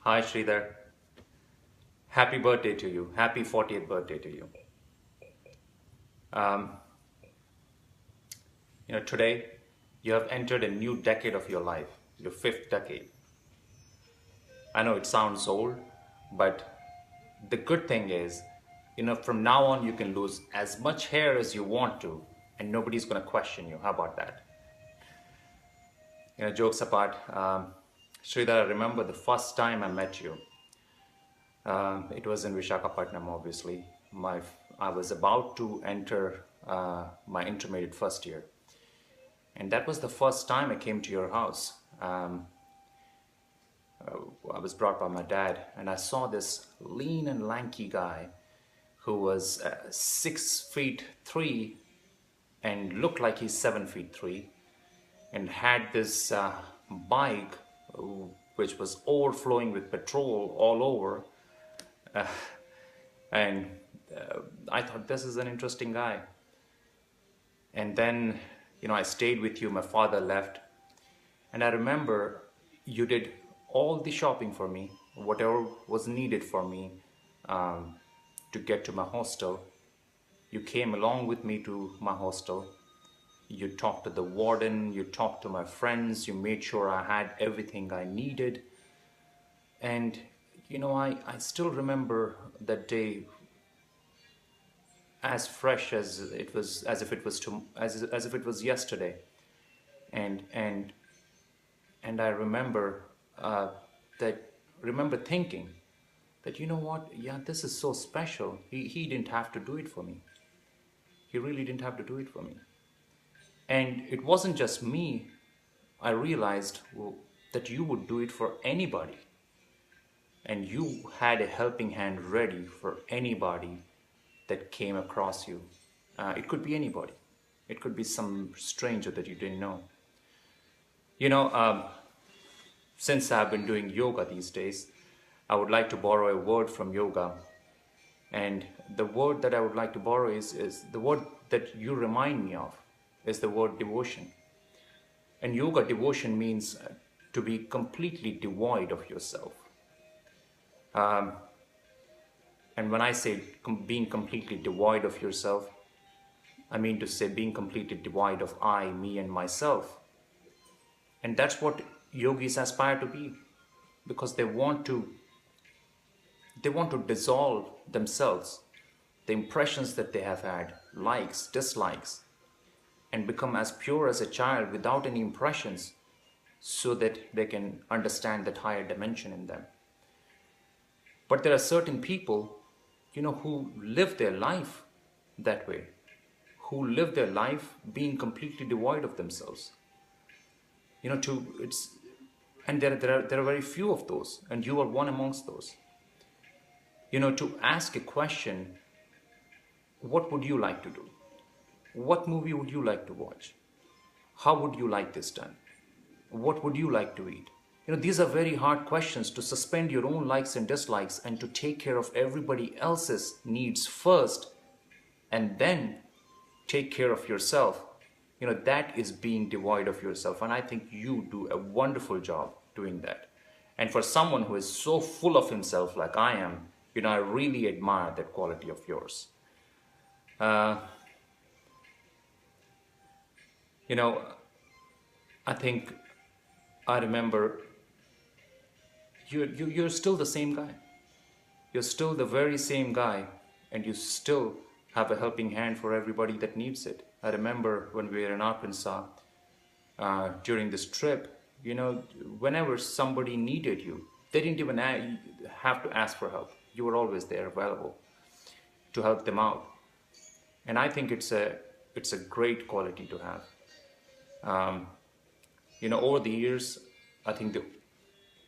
Hi Sreedhar. Happy birthday to you. Happy 40th birthday to you. Um, today you have entered a new decade of your life, your fifth decade. I know it sounds old, but the good thing is, from now on you can lose as much hair as you want to, and nobody's going to question you. How about that? Jokes apart, Sreedhar, I remember the first time I met you. It was in Vishakhapatnam, obviously. I was about to enter my intermediate first year. And that was the first time I came to your house. I was brought by my dad, and I saw this lean and lanky guy who was 6 feet 3 and looked like he's 7 feet 3, and had this bike which was overflowing with petrol all over. And I thought, this is an interesting guy. And then, I stayed with you. My father left. And I remember you did all the shopping for me, whatever was needed for me to get to my hostel. You came along with me to my hostel. You talked to the warden, you talked to my friends, you made sure I had everything I needed. And, I still remember that day as fresh as it was, as if it was yesterday. And and and I remember that remember thinking that, what, yeah, this is so special. He didn't have to do it for me. He really didn't have to do it for me. And it wasn't just me. I realized, well, that you would do it for anybody, and you had a helping hand ready for anybody that came across you. It could be anybody. It could be some stranger that you didn't know. You know, um, since I've been doing yoga these days, I would like to borrow a word from yoga. And the word that I would like to borrow is the word that you remind me of, is the word devotion. And yoga devotion means to be completely devoid of yourself. And when I say being completely devoid of yourself, I mean to say being completely devoid of I, me, and myself. And that's what yogis aspire to be, because they want to dissolve themselves, the impressions that they have had, likes, dislikes, and become as pure as a child without any impressions, so that they can understand that higher dimension in them. But there are certain people, who live their life that way, who live their life being completely devoid of themselves. To it's and there are very few of those, and you are one amongst those. To ask a question, what would you like to do? What movie would you like to watch? How would you like this done? What would you like to eat? These are very hard questions, to suspend your own likes and dislikes and to take care of everybody else's needs first, and then take care of yourself. That is being devoid of yourself. And I think you do a wonderful job doing that. And for someone who is so full of himself like I am, I really admire that quality of yours. Uh, you know, I think I remember you're still the same guy. You're still the very same guy, and you still have a helping hand for everybody that needs it. I remember when we were in Arkansas during this trip, whenever somebody needed you, they didn't even have to ask for help. You were always there, available to help them out. And I think it's a great quality to have. Um, Over the years, I think the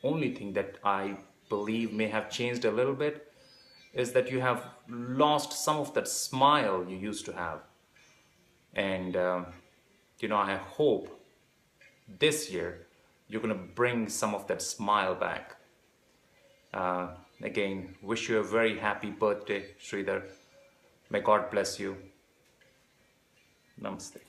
only thing that I believe may have changed a little bit is that you have lost some of that smile you used to have. And, I hope this year you're going to bring some of that smile back. Uh, Again, wish you a very happy birthday, Sreedhar. May God bless you. Namaste.